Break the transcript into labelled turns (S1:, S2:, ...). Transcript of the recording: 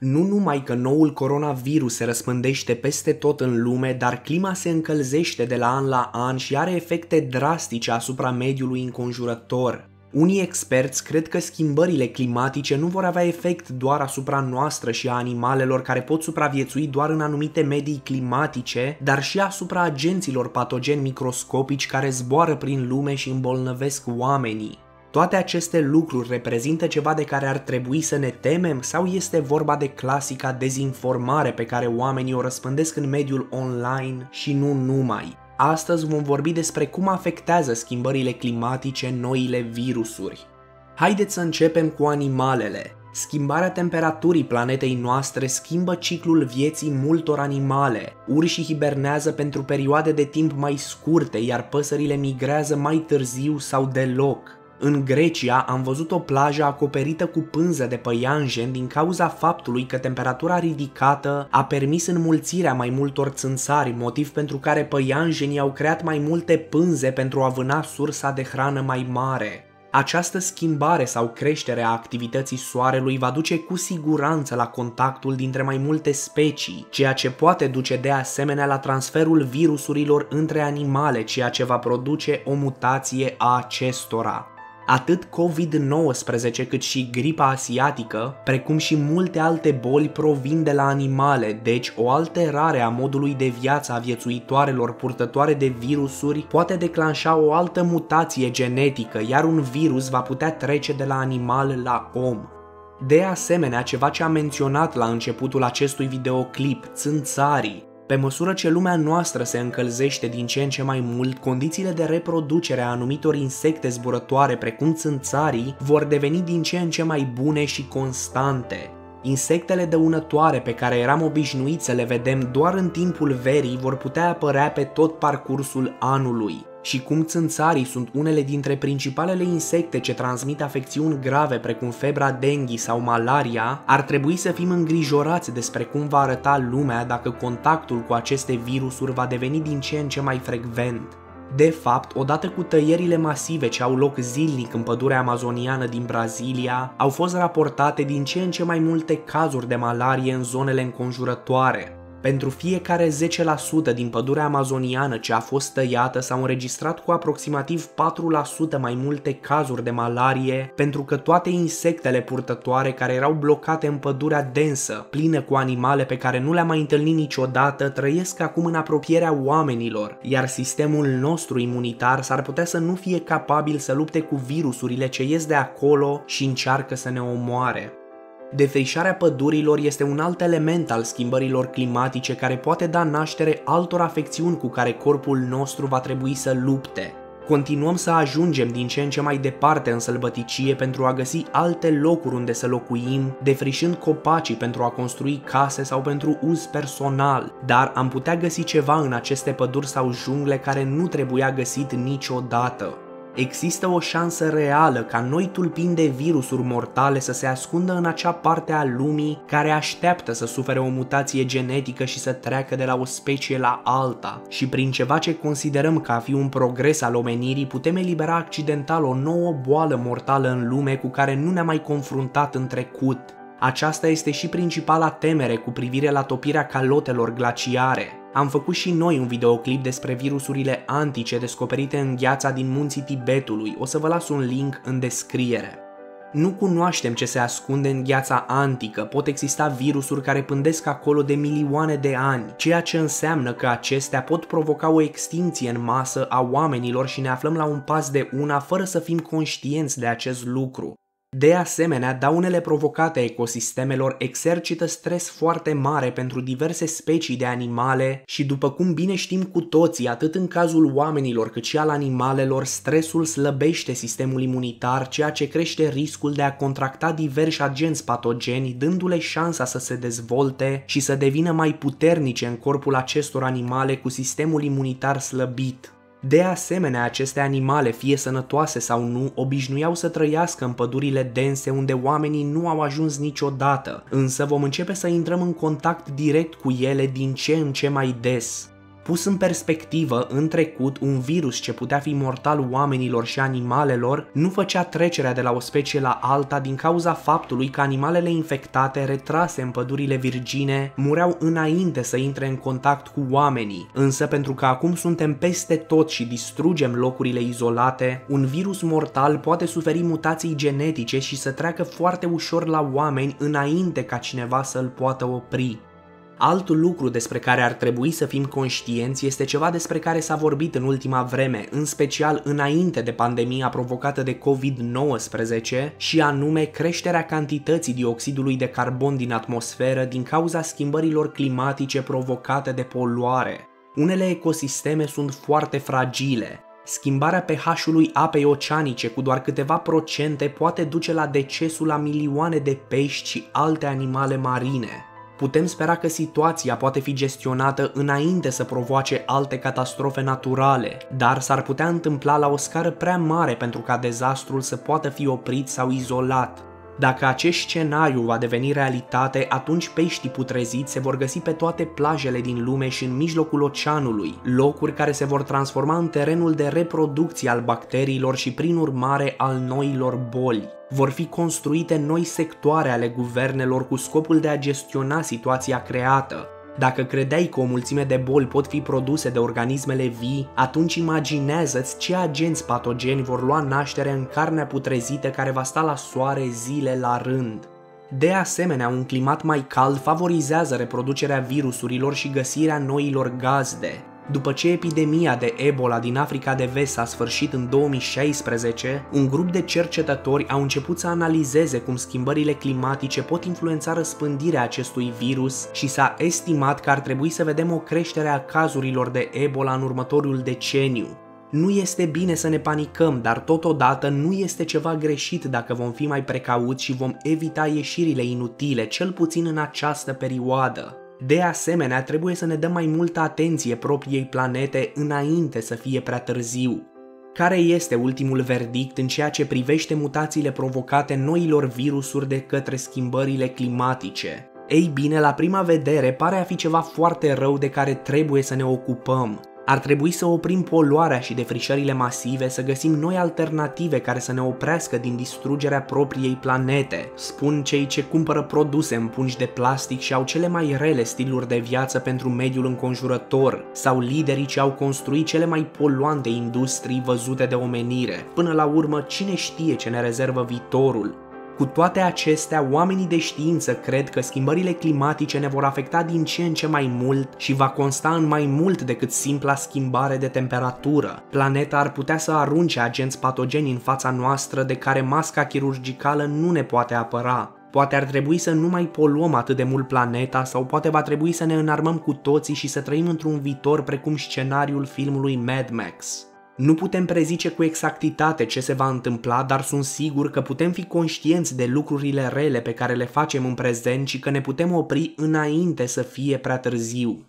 S1: Nu numai că noul coronavirus se răspândește peste tot în lume, dar clima se încălzește de la an la an și are efecte drastice asupra mediului înconjurător. Unii experți cred că schimbările climatice nu vor avea efect doar asupra noastră și a animalelor care pot supraviețui doar în anumite medii climatice, dar și asupra agenților patogeni microscopici care zboară prin lume și îmbolnăvesc oamenii. Toate aceste lucruri reprezintă ceva de care ar trebui să ne temem sau este vorba de clasica dezinformare pe care oamenii o răspândesc în mediul online și nu numai? Astăzi vom vorbi despre cum afectează schimbările climatice noile virusuri. Haideți să începem cu animalele. Schimbarea temperaturii planetei noastre schimbă ciclul vieții multor animale. Urșii hibernează pentru perioade de timp mai scurte, iar păsările migrează mai târziu sau deloc. În Grecia am văzut o plajă acoperită cu pânză de păianjen din cauza faptului că temperatura ridicată a permis înmulțirea mai multor țânțari, motiv pentru care păianjenii au creat mai multe pânze pentru a vâna sursa de hrană mai mare. Această schimbare sau creștere a activității soarelui va duce cu siguranță la contactul dintre mai multe specii, ceea ce poate duce de asemenea la transferul virusurilor între animale, ceea ce va produce o mutație a acestora. Atât COVID-19 cât și gripa asiatică, precum și multe alte boli provin de la animale, deci o alterare a modului de viață a viețuitoarelor purtătoare de virusuri poate declanșa o altă mutație genetică, iar un virus va putea trece de la animal la om. De asemenea, ceva ce am menționat la începutul acestui videoclip, țânțarii. Pe măsură ce lumea noastră se încălzește din ce în ce mai mult, condițiile de reproducere a anumitor insecte zburătoare precum țânțarii vor deveni din ce în ce mai bune și constante. Insectele dăunătoare pe care eram obișnuiți să le vedem doar în timpul verii vor putea apărea pe tot parcursul anului. Și cum țânțarii sunt unele dintre principalele insecte ce transmit afecțiuni grave precum febra dengue sau malaria, ar trebui să fim îngrijorați despre cum va arăta lumea dacă contactul cu aceste virusuri va deveni din ce în ce mai frecvent. De fapt, odată cu tăierile masive ce au loc zilnic în pădurea amazoniană din Brazilia, au fost raportate din ce în ce mai multe cazuri de malarie în zonele înconjurătoare. Pentru fiecare 10% din pădurea amazoniană ce a fost tăiată s-au înregistrat cu aproximativ 4% mai multe cazuri de malarie, pentru că toate insectele purtătoare care erau blocate în pădurea densă, plină cu animale pe care nu le-am mai întâlnit niciodată, trăiesc acum în apropierea oamenilor, iar sistemul nostru imunitar s-ar putea să nu fie capabil să lupte cu virusurile ce ies de acolo și încearcă să ne omoare. Defrișarea pădurilor este un alt element al schimbărilor climatice care poate da naștere altor afecțiuni cu care corpul nostru va trebui să lupte. Continuăm să ajungem din ce în ce mai departe în sălbăticie pentru a găsi alte locuri unde să locuim, defrișând copacii pentru a construi case sau pentru uz personal, dar am putea găsi ceva în aceste păduri sau jungle care nu trebuia găsit niciodată. Există o șansă reală ca noi tulpini de virusuri mortale să se ascundă în acea parte a lumii care așteaptă să sufere o mutație genetică și să treacă de la o specie la alta, și prin ceva ce considerăm că a fi un progres al omenirii putem elibera accidental o nouă boală mortală în lume cu care nu ne-am mai confruntat în trecut. Aceasta este și principala temere cu privire la topirea calotelor glaciare. Am făcut și noi un videoclip despre virusurile antice descoperite în gheața din munții Tibetului, o să vă las un link în descriere. Nu cunoaștem ce se ascunde în gheața antică, pot exista virusuri care pândesc acolo de milioane de ani, ceea ce înseamnă că acestea pot provoca o extinție în masă a oamenilor și ne aflăm la un pas de una fără să fim conștienți de acest lucru. De asemenea, daunele provocate ecosistemelor exercită stres foarte mare pentru diverse specii de animale și, după cum bine știm cu toții, atât în cazul oamenilor cât și al animalelor, stresul slăbește sistemul imunitar, ceea ce crește riscul de a contracta diversi agenți patogeni, dându-le șansa să se dezvolte și să devină mai puternice în corpul acestor animale cu sistemul imunitar slăbit. De asemenea, aceste animale, fie sănătoase sau nu, obișnuiau să trăiască în pădurile dense unde oamenii nu au ajuns niciodată, însă vom începe să intrăm în contact direct cu ele din ce în ce mai des. Pus în perspectivă, în trecut, un virus ce putea fi mortal oamenilor și animalelor nu făcea trecerea de la o specie la alta din cauza faptului că animalele infectate retrase în pădurile virgine mureau înainte să intre în contact cu oamenii. Însă pentru că acum suntem peste tot și distrugem locurile izolate, un virus mortal poate suferi mutații genetice și să treacă foarte ușor la oameni înainte ca cineva să îl poată opri. Altul lucru despre care ar trebui să fim conștienți este ceva despre care s-a vorbit în ultima vreme, în special înainte de pandemia provocată de COVID-19, și anume creșterea cantității dioxidului de carbon din atmosferă din cauza schimbărilor climatice provocate de poluare. Unele ecosisteme sunt foarte fragile. Schimbarea pH-ului apei oceanice cu doar câteva procente poate duce la decesul a milioane de pești și alte animale marine. Putem spera că situația poate fi gestionată înainte să provoace alte catastrofe naturale, dar s-ar putea întâmpla la o scară prea mare pentru ca dezastrul să poată fi oprit sau izolat. Dacă acest scenariu va deveni realitate, atunci peștii putreziți se vor găsi pe toate plajele din lume și în mijlocul oceanului, locuri care se vor transforma în terenul de reproducție al bacteriilor și prin urmare al noilor boli. Vor fi construite noi sectoare ale guvernelor cu scopul de a gestiona situația creată. Dacă credeai că o mulțime de boli pot fi produse de organismele vii, atunci imaginează-ți ce agenți patogeni vor lua naștere în carnea putrezită care va sta la soare zile la rând. De asemenea, un climat mai cald favorizează reproducerea virusurilor și găsirea noilor gazde. După ce epidemia de Ebola din Africa de Vest a sfârșit în 2016, un grup de cercetători au început să analizeze cum schimbările climatice pot influența răspândirea acestui virus și s-a estimat că ar trebui să vedem o creștere a cazurilor de Ebola în următorul deceniu. Nu este bine să ne panicăm, dar totodată nu este ceva greșit dacă vom fi mai precauți și vom evita ieșirile inutile, cel puțin în această perioadă. De asemenea, trebuie să ne dăm mai multă atenție propriei planete înainte să fie prea târziu. Care este ultimul verdict în ceea ce privește mutațiile provocate noilor virusuri de către schimbările climatice? Ei bine, la prima vedere pare a fi ceva foarte rău de care trebuie să ne ocupăm. Ar trebui să oprim poluarea și defrișările masive, să găsim noi alternative care să ne oprească din distrugerea propriei planete, spun cei ce cumpără produse în pungi de plastic și au cele mai rele stiluri de viață pentru mediul înconjurător, sau liderii ce au construit cele mai poluante industrii văzute de omenire. Până la urmă, cine știe ce ne rezervă viitorul? Cu toate acestea, oamenii de știință cred că schimbările climatice ne vor afecta din ce în ce mai mult și va consta în mai mult decât simpla schimbare de temperatură. Planeta ar putea să arunce agenți patogeni în fața noastră de care masca chirurgicală nu ne poate apăra. Poate ar trebui să nu mai poluăm atât de mult planeta sau poate va trebui să ne înarmăm cu toții și să trăim într-un viitor precum scenariul filmului Mad Max. Nu putem prezice cu exactitate ce se va întâmpla, dar sunt sigur că putem fi conștienți de lucrurile rele pe care le facem în prezent și că ne putem opri înainte să fie prea târziu.